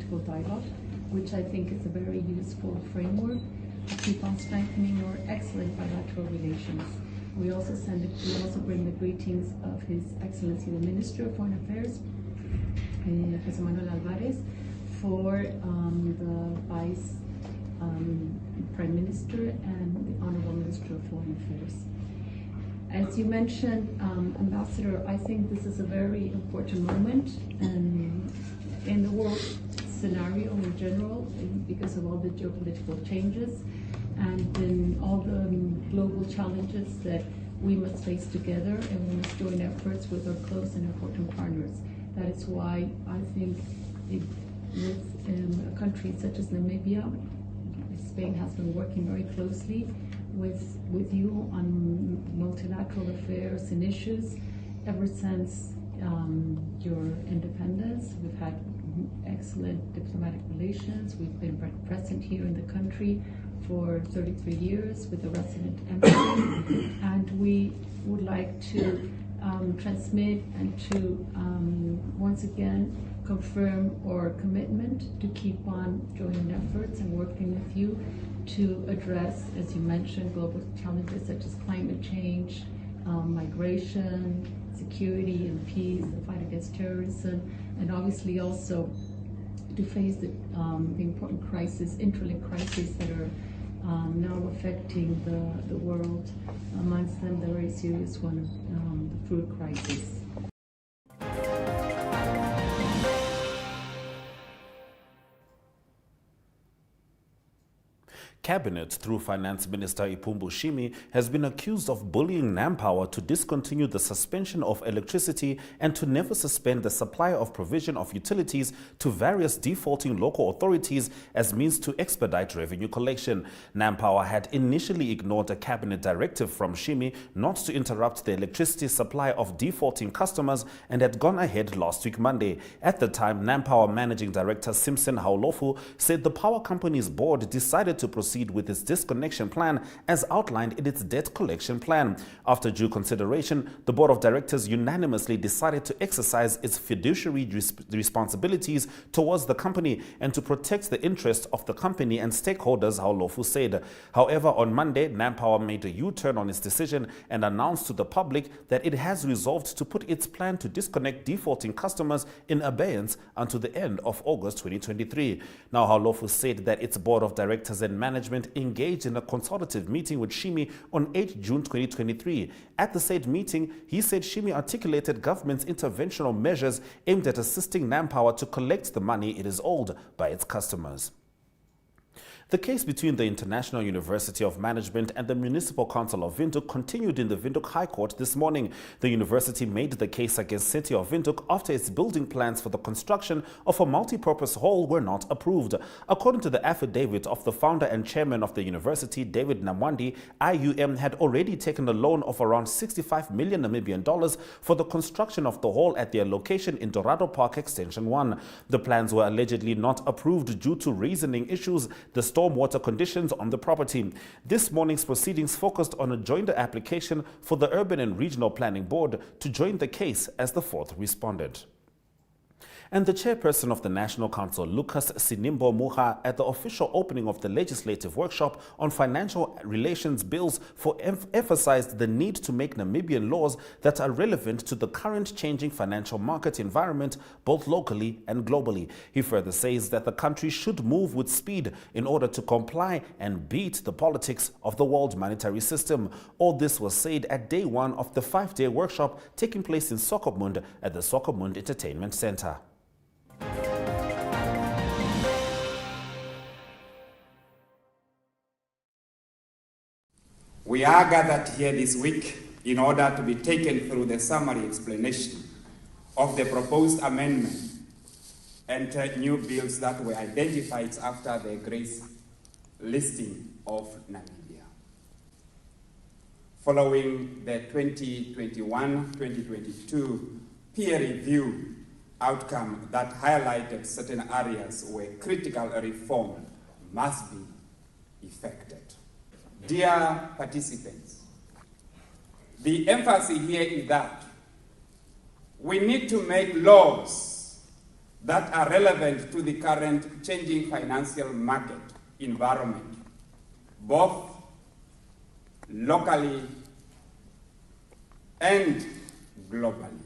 political dialogue, which I think is a very useful framework to keep on strengthening our excellent bilateral relations. We also bring the greetings of His Excellency the Minister of Foreign Affairs, José Manuel Alvarez, for the Vice Prime Minister and the Honorable Minister of Foreign Affairs. As you mentioned, Ambassador, I think this is a very important moment in the world scenario in general, because of all the geopolitical changes and in all the global challenges that we must face together, and we must join efforts with our close and important partners. That is why I think with a country such as Namibia, Spain has been working very closely with you on multilateral affairs and issues ever since your independence. We've had excellent diplomatic relations. We've been present here in the country for 33 years with the resident embassy, and we would like to transmit and to once again confirm our commitment to keep on joining efforts and working with you to address, as you mentioned, global challenges such as climate change, migration, security and peace, the fight against terrorism, and obviously also to face the important interlinked crises that are now affecting the world, amongst them the very serious one of the food crisis. Cabinet, through Finance Minister Ipumbu Shimi, has been accused of bullying NamPower to discontinue the suspension of electricity and to never suspend the supply of provision of utilities to various defaulting local authorities as means to expedite revenue collection. NamPower had initially ignored a cabinet directive from Shimi not to interrupt the electricity supply of defaulting customers and had gone ahead last week Monday. At the time, NamPower Managing Director Simpson Haulofu said the power company's board decided to proceed with its disconnection plan as outlined in its debt collection plan. After due consideration, the board of directors unanimously decided to exercise its fiduciary responsibilities towards the company and to protect the interests of the company and stakeholders, Haulofu said. However, on Monday, NamPower made a U-turn on its decision and announced to the public that it has resolved to put its plan to disconnect defaulting customers in abeyance until the end of August 2023. Now, Haulofu said that its board of directors and management engaged in a consultative meeting with Shimi on 8 June 2023. At the said meeting, he said Shimi articulated government's interventional measures aimed at assisting NamPower to collect the money it is owed by its customers. The case between the International University of Management and the Municipal Council of Windhoek continued in the Windhoek High Court this morning. The university made the case against City of Windhoek after its building plans for the construction of a multi-purpose hall were not approved. According to the affidavit of the founder and chairman of the university, David Namwandi, IUM had already taken a loan of around 65 million Namibian dollars for the construction of the hall at their location in Dorado Park Extension 1. The plans were allegedly not approved due to reasoning issues, the stormwater conditions on the property. This morning's proceedings focused on a joint application for the Urban and Regional Planning Board to join the case as the fourth respondent. And the chairperson of the National Council, Lucas Sinimbo Muha, at the official opening of the legislative workshop on financial relations bills, emphasized the need to make Namibian laws that are relevant to the current changing financial market environment, both locally and globally. He further says that the country should move with speed in order to comply and beat the politics of the world monetary system. All this was said at day one of the 5-day workshop taking place in Swakopmund at the Swakopmund Entertainment Center. We are gathered here this week in order to be taken through the summary explanation of the proposed amendment and new bills that were identified after the grace listing of Namibia. Following the 2021-2022 peer review outcome that highlighted certain areas where critical reform must be effected. Dear participants, the emphasis here is that we need to make laws that are relevant to the current changing financial market environment, both locally and globally.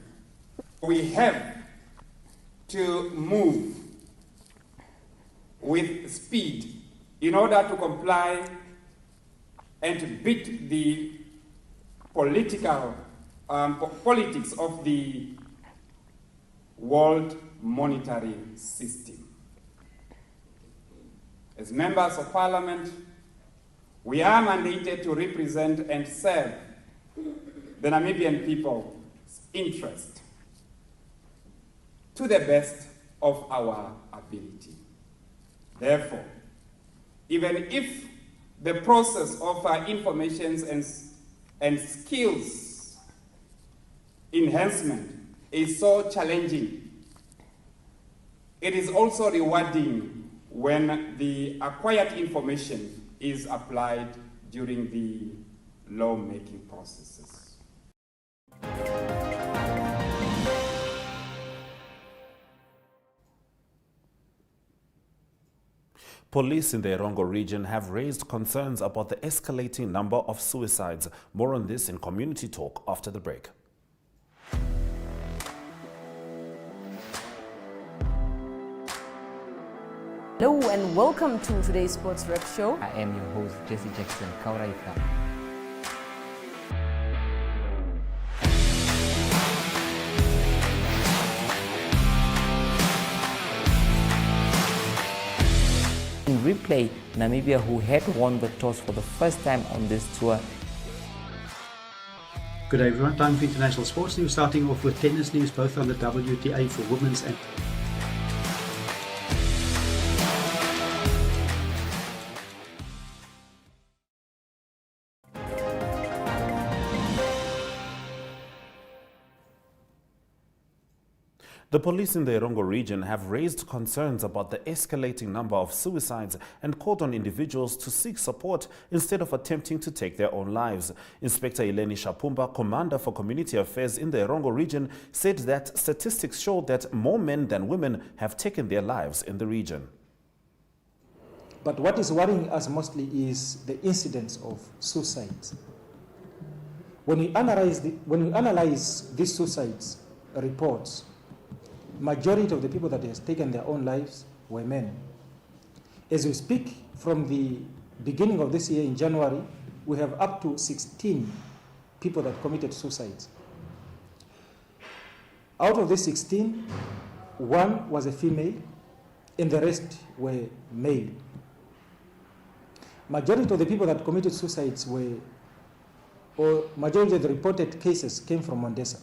We have to move with speed in order to comply and beat the politics of the World Monetary System. As members of Parliament, we are mandated to represent and serve the Namibian people's interest to the best of our ability. Therefore, even if the process of information and skills enhancement is so challenging, it is also rewarding when the acquired information is applied during the lawmaking processes. Police in the Erongo region have raised concerns about the escalating number of suicides. More on this in Community Talk after the break. Hello and welcome to today's Sports Rep Show. I am your host, Jesse Jackson Kauraika. In replay, Namibia, who had won the toss for the first time on this tour. Good day everyone, time for international sports news, starting off with tennis news, both on the WTA for women's and The police in the Erongo region have raised concerns about the escalating number of suicides and called on individuals to seek support instead of attempting to take their own lives. Inspector Eleni Shapumba, Commander for Community Affairs in the Erongo region, said that statistics show that more men than women have taken their lives in the region. But what is worrying us mostly is the incidence of suicides. When we analyze these suicides reports, majority of the people that has taken their own lives were men. As we speak, from the beginning of this year in January, we have up to 16 people that committed suicides. Out of these 16, one was a female and the rest were male. Majority of the people that committed suicides majority of the reported cases came from Mondesa.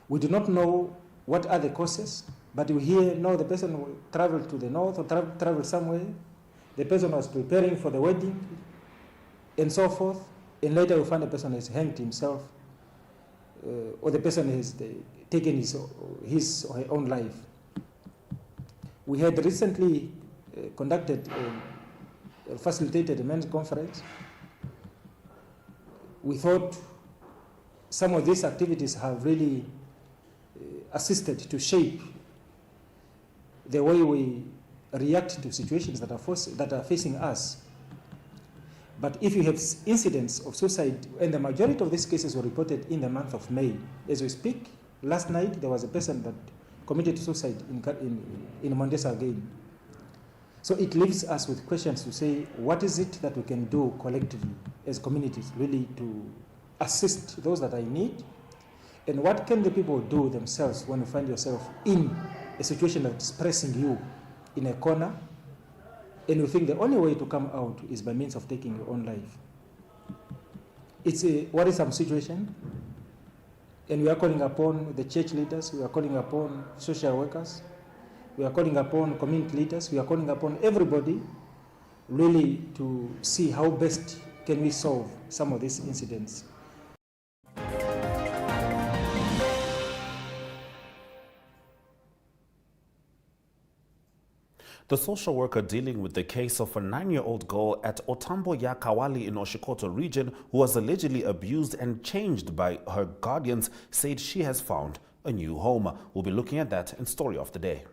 We do not know what are the causes, but we hear, no, the person will travel to the north or travel somewhere, the person was preparing for the wedding, and so forth, and later we find the person has hanged himself, or the person has taken his or her own life. We had recently facilitated a men's conference. We thought some of these activities have really assisted to shape the way we react to situations that are facing us. But if you have incidents of suicide, and the majority of these cases were reported in the month of May. As we speak, last night there was a person that committed suicide in Mondesa again. So it leaves us with questions to say, what is it that we can do collectively as communities really to assist those that are in need? And what can the people do themselves when you find yourself in a situation that's pressing you in a corner, and you think the only way to come out is by means of taking your own life? It's a worrisome situation, and we are calling upon the church leaders, we are calling upon social workers, we are calling upon community leaders, we are calling upon everybody really to see how best can we solve some of these incidents. The social worker dealing with the case of a 9-year-old girl at Otambo ya Kawali in Oshikoto region who was allegedly abused and changed by her guardians said she has found a a new home. We'll be looking at that in Story of the Day.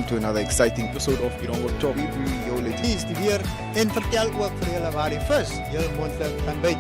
To another exciting episode of Oneuptwo. Jullie is weer en vertel ook vir julle waar die vis julle moontlik gaan byt.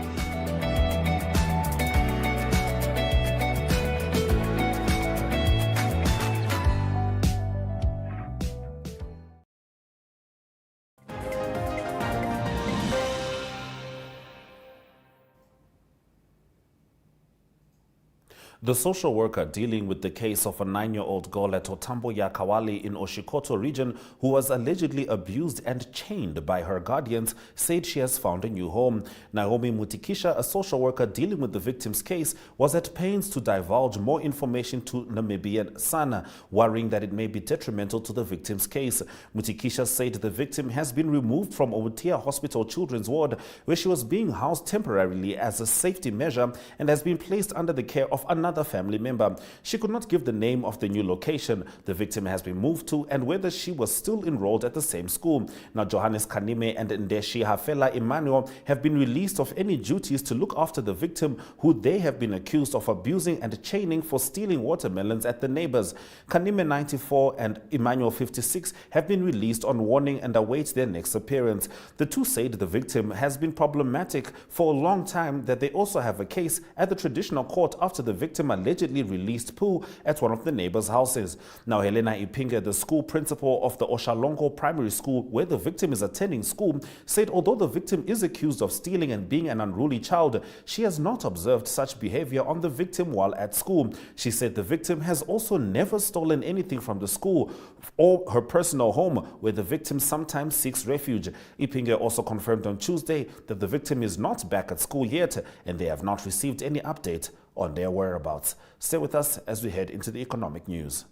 The social worker dealing with the case of a 9-year-old girl at Otambo ya Kawali in Oshikoto region who was allegedly abused and chained by her guardians said she has found a new home. Naomi Mutikisha, a social worker dealing with the victim's case, was at pains to divulge more information to Namibian Sana, worrying that it may be detrimental to the victim's case. Mutikisha said the victim has been removed from Omutia Hospital Children's Ward, where she was being housed temporarily as a safety measure and has been placed under the care of another family member. She could not give the name of the new location the victim has been moved to and whether she was still enrolled at the same school. Now, Johannes Kanime and Ndeshi Hafela Emmanuel have been released of any duties to look after the victim, who they have been accused of abusing and chaining for stealing watermelons at the neighbors. Kanime, 94, and Emmanuel, 56, have been released on warning and await their next appearance. The two said the victim has been problematic for a long time, that they also have a case at the traditional court after the victim allegedly released poo at one of the neighbors' houses. Now, Helena Ipinga, the school principal of the Oshalongo Primary School, where the victim is attending school, said although the victim is accused of stealing and being an unruly child, she has not observed such behavior on the victim while at school. She said the victim has also never stolen anything from the school or her personal home, where the victim sometimes seeks refuge. Ipinga also confirmed on Tuesday that the victim is not back at school yet and they have not received any update on their whereabouts. Stay with us as we head into the economic news.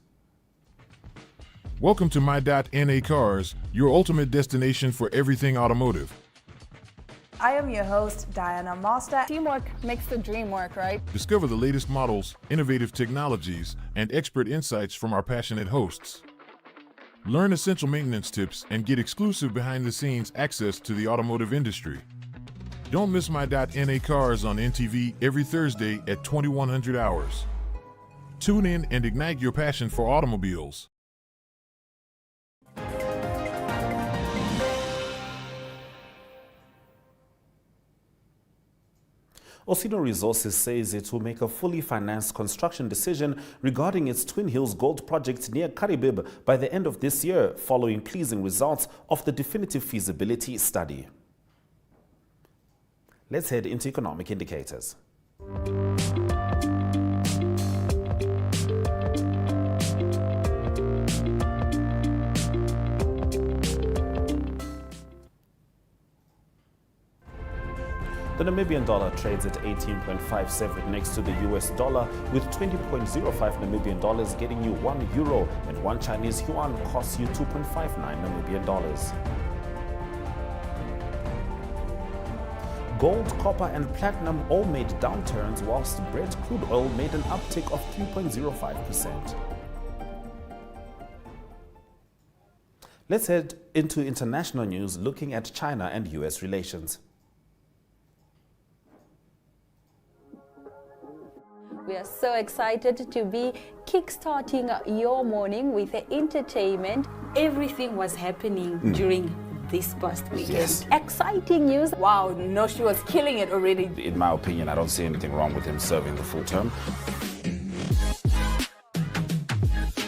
Welcome to My.NA Cars, your ultimate destination for everything automotive. I am your host, Diana Master. Teamwork makes the dream work, right? Discover the latest models, innovative technologies, and expert insights from our passionate hosts. Learn essential maintenance tips and get exclusive behind-the-scenes access to the automotive industry. Don't miss My.NA Cars on NTV every Thursday at 2100 hours. Tune in and ignite your passion for automobiles. Osino Resources says it will make a fully financed construction decision regarding its Twin Hills Gold project near Karibib by the end of this year, following pleasing results of the definitive feasibility study. Let's head into economic indicators. The Namibian dollar trades at 18.57 next to the US dollar, with 20.05 Namibian dollars getting you €1, and 1 Chinese yuan costs you 2.59 Namibian dollars. Gold, copper, and platinum all made downturns, whilst Brent crude oil made an uptick of 3.05%. Let's head into international news, looking at China and US relations. We are so excited to be kickstarting your morning with entertainment. Everything was happening during this past weekend. Yes. Exciting news. Wow, no, she was killing it already. In my opinion, I don't see anything wrong with him serving the full term.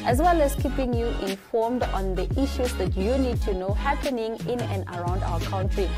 As well as keeping you informed on the issues that you need to know happening in and around our country.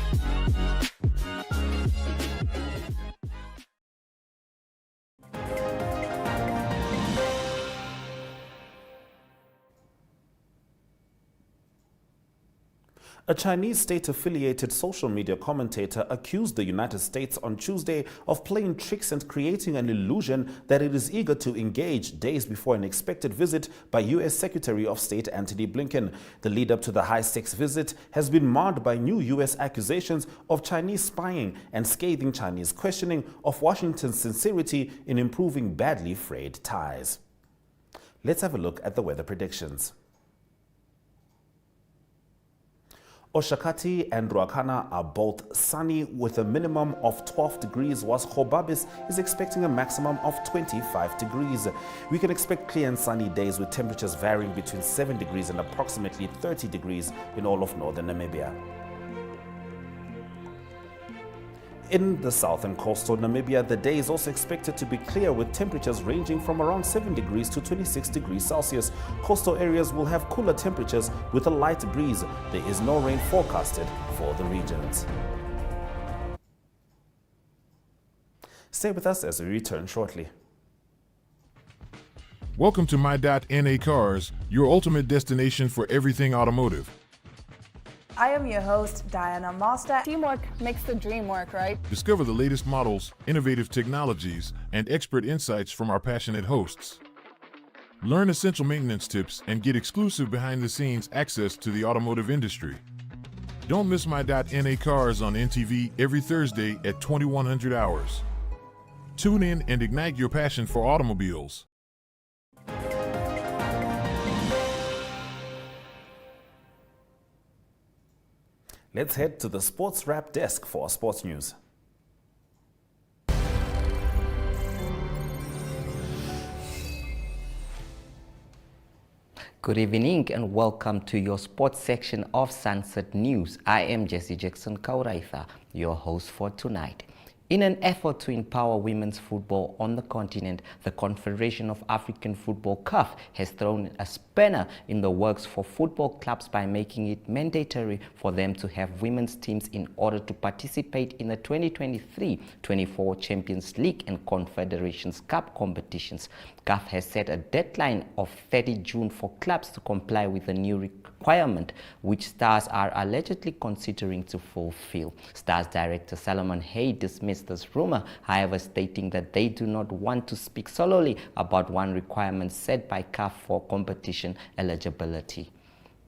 A Chinese state-affiliated social media commentator accused the United States on Tuesday of playing tricks and creating an illusion that it is eager to engage days before an expected visit by U.S. Secretary of State Antony Blinken. The lead-up to the high-stakes visit has been marred by new U.S. accusations of Chinese spying and scathing Chinese questioning of Washington's sincerity in improving badly frayed ties. Let's have a look at the weather predictions. Oshakati and Ruakana are both sunny with a minimum of 12 degrees, whilst Khobabis is expecting a maximum of 25 degrees. We can expect clear and sunny days with temperatures varying between 7 degrees and approximately 30 degrees in all of northern Namibia. In the southern coastal Namibia, the day is also expected to be clear with temperatures ranging from around 7 degrees to 26 degrees Celsius. Coastal areas will have cooler temperatures with a light breeze. There is no rain forecasted for the regions. Stay with us as we return shortly. Welcome to My.NA Cars, your ultimate destination for everything automotive. I am your host, Diana Master. Teamwork makes the dream work, right? Discover the latest models, innovative technologies, and expert insights from our passionate hosts. Learn essential maintenance tips and get exclusive behind-the-scenes access to the automotive industry. Don't miss My.NA Cars on NTV every Thursday at 2100 hours. Tune in and ignite your passion for automobiles. Let's head to the Sports Wrap desk for sports news. Good evening and welcome to your sports section of Sunset News. I am Jesse Jackson Kauraitha, your host for tonight. In an effort to empower women's football on the continent, the Confederation of African Football CAF has thrown a spanner in the works for football clubs by making it mandatory for them to have women's teams in order to participate in the 2023-24 Champions League and Confederations Cup competitions. CAF has set a deadline of 30 June for clubs to comply with the new requirement, which Stars are allegedly considering to fulfill. Stars director Solomon Hay dismissed this rumor, however, stating that they do not want to speak solely about one requirement set by CAF for competition eligibility.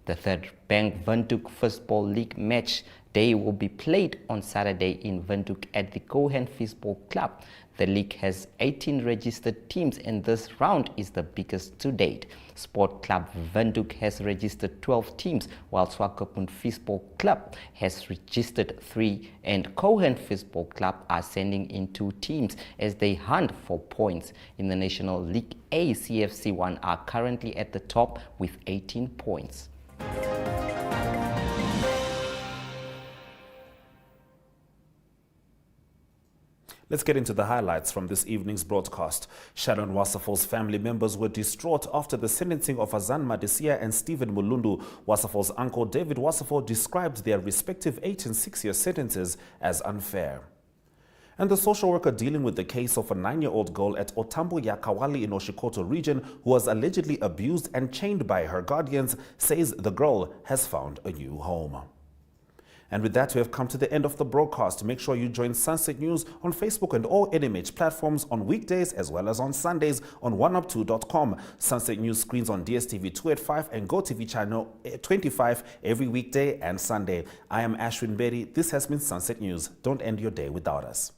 The third Bank Windhoek Fistball League match day will be played on Saturday in Windhoek at the Cohen Fistball Club. The league has 18 registered teams and this round is the biggest to date. Sport Club Windhoek has registered 12 teams, while Swakopmund Fistball Club has registered 3 and Cohen Fistball Club are sending in 2 teams as they hunt for points. In the National League A, CFC1 are currently at the top with 18 points. Let's get into the highlights from this evening's broadcast. Sharon Wasafal's family members were distraught after the sentencing of Azan Madisia and Stephen Mulundu. Wasafal's uncle David Wasafal described their respective 8 and 6 year sentences as unfair. And the social worker dealing with the case of a 9-year-old girl at Otambo Yakawali in Oshikoto region who was allegedly abused and chained by her guardians says the girl has found a new home. And with that, we have come to the end of the broadcast. Make sure you join Sunset News on Facebook and all NMH platforms on weekdays as well as on Sundays on Oneuptwo.com. Sunset News screens on DSTV 285 and GoTV channel 25 every weekday and Sunday. I am Ashwin Berry. This has been Sunset News. Don't end your day without us.